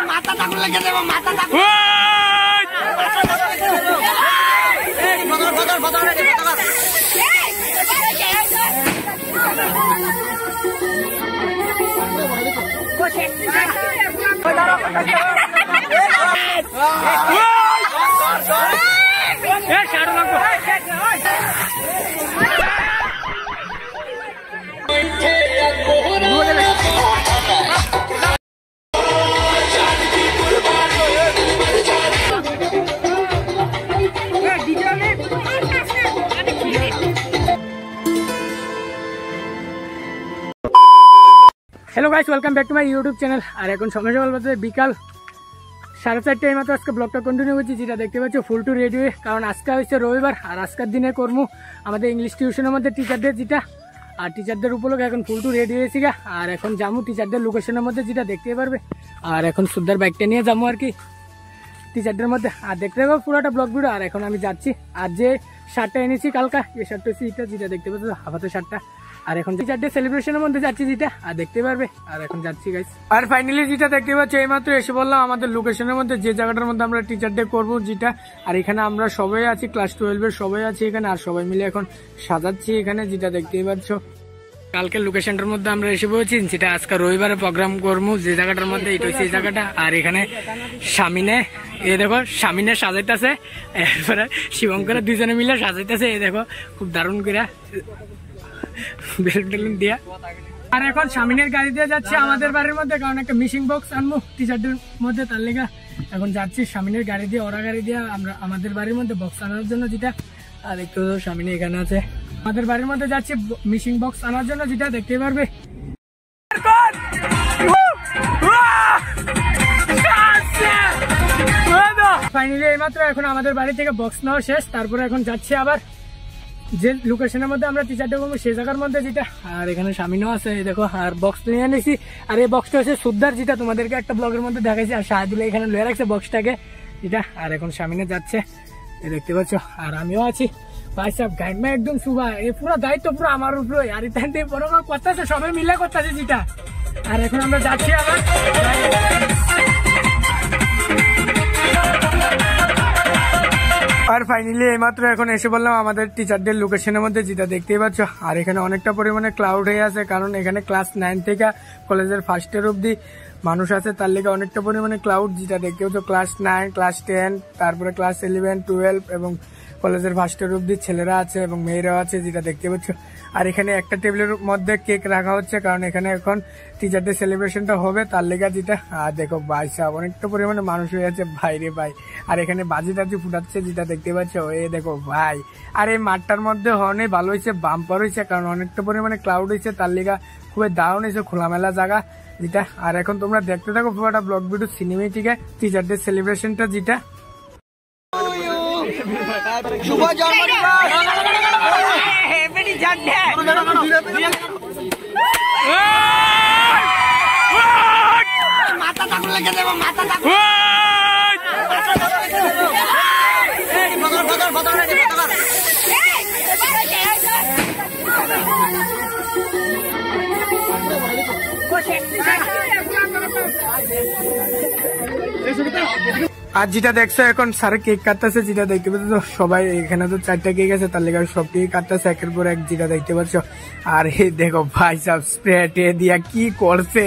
মাথা তাকুন লেগে দেবো মাথা তাকুন hello guys welcome back to my YouTube channel और এখন সময় সকাল বাজে বিকাল 4:30 মাত্র আজকে ব্লগটা কন্টিনিউ করছি যেটা দেখতে পাচ্ছ ফুল টু রেডি হয়ে কারণ আজকে হচ্ছে রবিবার আর আজকের দিনে করবো আমাদের ইংলিশ টিউশনের মধ্যে টিচারদের যেটা আর টিচারদের উপলক্ষে এখন ফুল টু রেডি হয়েছি গা আর এখন যাবো টিচারদের লোকেশনের মধ্যে যেটা দেখতে পারবে আর এখন সুন্দর বাইকটা নিয়ে যাবো আর কি টিচারদের মধ্যে আর দেখতে পাবো পুরোটা ব্লগ ভিডিও আর এখন আমি যাচ্ছি আর যে শার্টটা এনেছি কালকা এই শার্টটা হচ্ছে এটা যেটা দেখতে পাচ্ছ হাফাতে শার্টটা আর এখন টিচারদের সেলিব্রেশনের মধ্যে যাচ্ছি যেটা আর দেখতে পারবে আর এখন যাচ্ছি গাইস আর ফাইনালি যেটা দেখতে পাচ্ছি এইমাত্র এসে বললাম আমাদের লোকেশনের মধ্যে যে জায়গাটার মধ্যে আমরা টিচার ডে করবো যেটা আর এখানে আমরা সবাই আছি ক্লাস 12 এর সবাই আছি এখানে আর সবাই মিলে এখন সাজাচ্ছি এখানে যেটা দেখতেই পাচ্ছ কালকে লোকেশনটার মধ্যে আমরা এসে পড়েছি যেটা আজকে রবিবারে প্রোগ্রাম করবো যে জায়গাটার মধ্যে এটা হচ্ছে এই জায়গাটা আর এখানে সামিনে এ দেখো সামিনে সাজাইতেছে এরপরে শিবঙ্করের দুইজনে মিলে সাজাইতেছে এ দেখো খুব দারুণ করে বেলুন টেলুন দিয়া আর এখন সামিনের গাড়ি দিয়ে যাচ্ছে আমাদের বাড়ির মধ্যে কারণ একটা মিশিং বক্স আনবো টিচারদের মধ্যে তার লেগে এখন যাচ্ছি সামিনের গাড়ি দিয়ে ওরা গাড়ি দিয়ে আমরা আমাদের বাড়ির মধ্যে বক্স আনার জন্য যেটা আর একটু সামিনে এখানে আছে আমাদের বাড়ির মধ্যে যাচ্ছি মিশিং বক্স আনার জন্য যেটা দেখতে পারবে ফাইনালি এইমাত্র এখন আমাদের বাড়ি থেকে বক্স নেওয়া শেষ তারপরে এখন যাচ্ছি আবার যে লোকেশনের মধ্যে আমরা টিচার ডে করবো সেই জায়গার মধ্যে যেটা আর এখানে সামিনও আছে দেখো আর বক্স নিয়ে এনেছি আর এই বক্সটা হচ্ছে সুদ্দার যেটা তোমাদেরকে একটা ব্লগের মধ্যে দেখাইছি আর শাহাদুল এখানে লয়ে রাখছে বক্সটাকে যেটা আর এখন সামিনে যাচ্ছে দেখতে পাচ্ছ আর আমিও আছি ভাই সাহেব গাইডমা একদম সুবা এই পুরো দায়িত্ব পুরো আমার উপরে আর এখান থেকে বড় করতেছে সবাই মিলে করতেছে যেটা আর এখন আমরা যাচ্ছি আবার আর ফাইনালি এইমাত্র এখন এসে বললাম আমাদের টিচারদের লোকেশনের মধ্যে যেটা দেখতেই পাচ্ছ আর এখানে অনেকটা পরিমাণে ক্লাউড হয়ে আছে কারণ এখানে ক্লাস 9 থেকে কলেজের ফার্স্ট ইয়ার অব্দি মানুষ আছে তার লেগে অনেকটা পরিমাণে ক্লাউড যেটা দেখতে পাচ্ছ ক্লাস 9 ক্লাস 10 তারপরে ক্লাস 11 12 এবং কলেজের ফার্স্ট ইয়ার অব্দি ছেলেরা আছে এবং মেয়েরাও আছে যেটা দেখতে পাচ্ছ আর এখানে একটা টেবিলের মধ্যে কেক রাখা হচ্ছে কারণ এখানে এখন টিচারদের সেলিব্রেশনটা হবে তার লেগে যেটা আর দেখো ভাই সাহেব অনেকটা পরিমাণে মানুষ হয়ে আছে ভাইরে ভাই আর এখানে বাজি টাজি ফুটাচ্ছে যেটা দেখতে পাচ্ছ এ দেখো ভাই আর এই মাঠটার মধ্যে অনেক ভালো হয়েছে বাম্পার হয়েছে কারণ অনেকটা পরিমাণে ক্লাউড হয়েছে তার লেগে খুবই দারুণ হয়েছে খোলামেলা জায়গা যেটা আর এখন তোমরা দেখতে থাকো পুরোটা ব্লগ ভিডিও সিনেমেটিকে টিচারদের সেলিব্রেশনটা যেটা শুভ জন্মদিন হ্যাপি জার্নি মাথা তাকুন লেগে দেবো মাথা তাকুন আর যেটা দেখছো এখন স্যার কেক কাটতেছে যেটা দেখতে পাচ্ছ সবাই এখানে তো 4টা কেক আছে তার লেগে সব কেক কাটতেছে একের পর এক যেটা দেখতে পাচ্ছ আর এই দেখো ভাই সব স্প্রে দিয়া কি করছে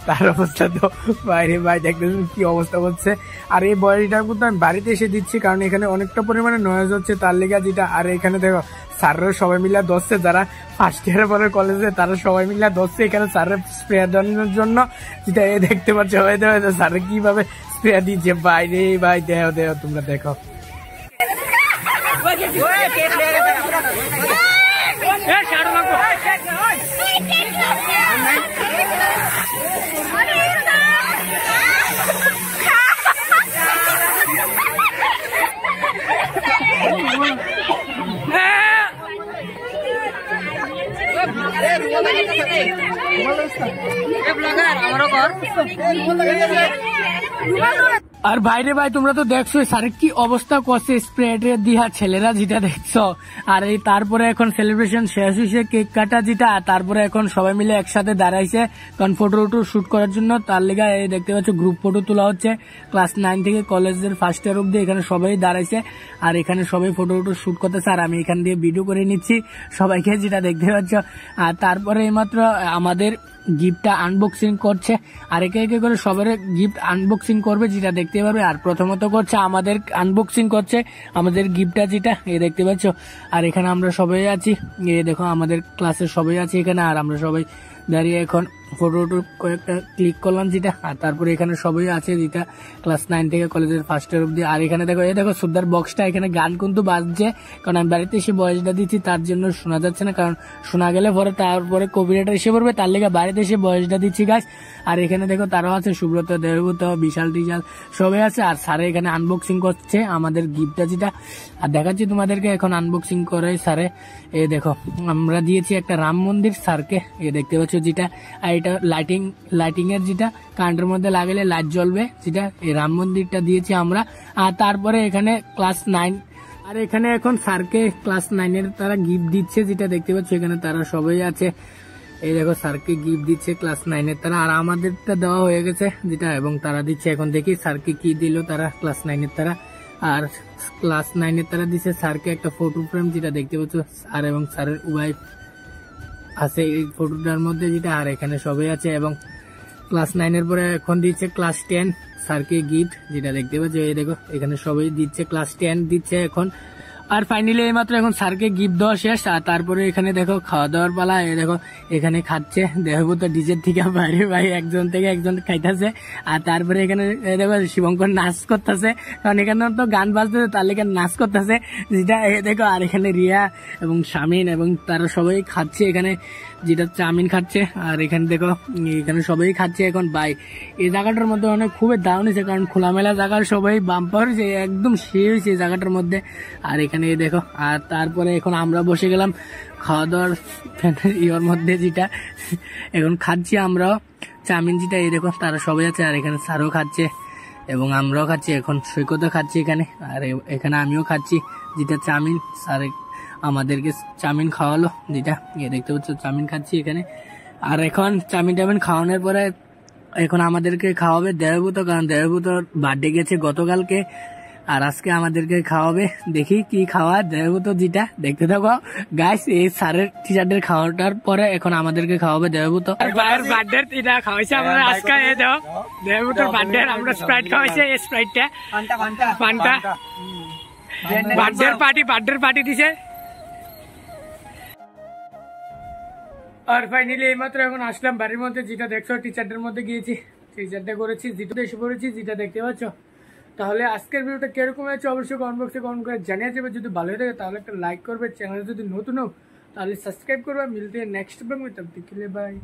তার অবস্থা তো বাইরে ভাই দেখতেছেন কি অবস্থা হচ্ছে আর এই বডিটা কিন্তু আমি বাড়িতে এসে দিচ্ছি কারণ এখানে অনেকটা পরিমাণে নয়েজ হচ্ছে তার লেগে যেটা আর এখানে দেখো স্যাররা সবাই মিলে দশছে যারা ফার্স্ট ইয়ারের পরে কলেজে তারা সবাই মিলে দশছে এখানে স্যারের স্প্রে দেওয়ার জন্য যেটা এ দেখতে পাচ্ছ স্যারের কিভাবে স্প্রে দিচ্ছে বাইরে ভাই দেও দেও তোমরা দেখো আর বাইরে ভাই তোমরা তো দেখছো স্যারের কি অবস্থা করছে স্প্রে দিয়া ছেলেরা যেটা দেখছো। আর এই তারপরে এখন সেলিব্রেশন শেষ হয়েছে, কেক কাটা যেটা, তারপরে এখন সবাই মিলে একসাথে দাঁড়াইছে কারণ ফটো শুট করার জন্য। তার লেগে এই দেখতে পাচ্ছ গ্রুপ ফটো তোলা হচ্ছে ক্লাস 9 থেকে কলেজের ফার্স্ট ইয়ার অব্দি এখানে সবাই দাঁড়াইছে। আর এখানে সবাই ফটো শুট করতেছে আর আমি এখান দিয়ে ভিডিও করে নিচ্ছি সবাইকে, যেটা দেখতে পাচ্ছ। আর তারপরে এইমাত্র আমাদের গিফটটা আনবক্সিং করছে আর একে একে করে সবার গিফট আনবক্সিং করবে, যেটা দেখতে পারবে। আর প্রথমত করছে আমাদের আনবক্সিং করছে আমাদের গিফটটা, যেটা এই দেখতে পাচ্ছ। আর এখানে আমরা সবাই আছি, এই দেখো আমাদের ক্লাসের সবাই আছে এখানে। আর আমরা সবাই দাঁড়িয়ে এখন ফটো কয়েকটা ক্লিক করলাম যেটা। আর তারপরে এখানে সবাই আছে যেটা ক্লাস 9 থেকে কলেজের ফার্স্ট ইয়ার অব্দি। আর এখানে দেখো এই দেখো সুদ্ধার বক্সটা, এখানে গান কিন্তু বাজছে কারণ আমি বাড়িতে এসে ভয়েসটা দিচ্ছি তার জন্য শোনা যাচ্ছে না, কারণ শোনা গেলে পরে তারপরে কপিরাইট এসে পড়বে, তার লেগে বাড়িতে এসে ভয়েসটা দিচ্ছি গাছ। আর এখানে দেখো তারাও আছে, সুব্রত, দেবভূত, বিশাল টিশাল সবাই আছে। আর স্যারে এখানে আনবক্সিং করছে আমাদের গিফটটা যেটা। আর দেখাচ্ছি তোমাদেরকে এখন আনবক্সিং করে স্যারে। এ দেখো আমরা দিয়েছি একটা রাম মন্দির স্যারকে, এ দেখতে পাচ্ছ যেটা। আর এটা লাইটিং এর যেটা কারেন্টের মধ্যে লাগালে লাইট জ্বলবে, যেটা এই রাম মন্দিরটা দিয়েছি আমরা। আর তারপরে এখানে ক্লাস 9 আর এখানে এখন স্যারকে ক্লাস 9 এর তারা গিফট দিচ্ছে, যেটা দেখতে পাচ্ছ এখানে তারা সবাই আছে। এই দেখো স্যারকে গিফট দিচ্ছে ক্লাস 9 এর তারা, আর আমাদেরটা দেওয়া হয়ে গেছে যেটা, এবং তারা দিচ্ছে। এখন দেখি স্যারকে কি দিল তারা ক্লাস 9 এর তারা। আর ক্লাস 9 এর তারা দিচ্ছে স্যারকে একটা ফটো ফ্রেম, যেটা দেখতে পাচ্ছ স্যার এবং স্যারের ওয়াইফ আছে এই ফটোটার মধ্যে যেটা। আর এখানে সবাই আছে, এবং ক্লাস 9 এর পরে এখন দিচ্ছে ক্লাস 10 স্যারকে গিফট, যেটা দেখতে পাচ্ছ। এই দেখো এখানে সবাই দিচ্ছে, ক্লাস 10 দিচ্ছে এখন। আর ফাইনালি এইমাত্র এখন স্যারকে গিফট দেওয়া শেষ। আর তারপরে এখানে দেখো খাওয়া দাওয়ার পালা, এই দেখো এখানে খাচ্ছে দেহভূত ডিজের থেকে বাইরে ভাই একজন থেকে একজন খাইতেছে। আর তারপরে এখানে দেখো শিবঙ্কর নাচ করতেছে, কারণ এখানে তো গান বাজতেছে তার লেগে নাচ করতেছে যেটা দেখো। আর এখানে রিয়া এবং শামিন এবং তারা সবাই খাচ্ছে এখানে, যেটা চাউমিন খাচ্ছে। আর এখানে দেখো এখানে সবাই খাচ্ছে এখন। ভাই এই জায়গাটার মধ্যে অনেক খুবই দারুণ হয়েছে, কারণ খোলামেলা জায়গার সবাই বাম্পার হয়েছে, একদম সে হয়েছে এই জায়গাটার মধ্যে। আর এখানে দেখো, আর তারপরে এখন আমরা বসে গেলাম খাওয়া দাওয়ার ইয়ের মধ্যে, যেটা এখন খাচ্ছি আমরাও চাউমিন, যেটা এই দেখো তারা সবাই আছে। আর এখানে স্যারও খাচ্ছে এবং আমরাও খাচ্ছি, এখন সৈকতও খাচ্ছি এখানে। আর এখানে আমিও খাচ্ছি যেটা চাউমিন, স্যার আমাদেরকে চাউমিন খাওয়ালো, যেটা দেখতে পাচ্ছ চাউমিন খাচ্ছি এখানে। আর এখন চাউমিন টাউমিন খাওয়ানোর পরে এখন আমাদেরকে খাওয়াবে দেবভূত, কারণ দেবভূতর বার্থডে গেছে গতকালকে, আর আজকে আমাদেরকে খাওয়াবে। দেখি কি খাওয়া দেবভূত, যেটা দেখতে থাকো গাইস। এই স্যারের টিচারদের খাওয়াটার পরে এখন আমাদেরকে খাওয়াবে দেবভূত। ভাইয়ের বার্থডে এটা খাওয়াইছে আমরা আজকে, এই দাও দেবভূতর বার্থডে আমরা স্প্রাইট খাওয়াইছে, এই স্প্রাইটটা পান্তা বার্থডে পার্টি দিছে। আর ফাইনালি এইমাত্র এখন আসলাম বাড়ির মধ্যে, যেটা দেখছো টিচারদের মধ্যে গিয়েছি, টিচারটা করেছি, যেটা এসে পড়েছি, যেটা দেখতে পাচ্ছ। তাহলে আজকের ভিডিওটা কিরকম হয়েছে অবশ্যই কমেন্ট বক্সে কমেন্ট করে জানিয়ে যাবে। যদি ভালো হয়ে থাকে তাহলে একটা লাইক করবে, চ্যানেলে যদি নতুন হোক তাহলে সাবস্ক্রাইব করবে। মিলতে নেক্সট ব্লগ में, तब तक के लिए बाय।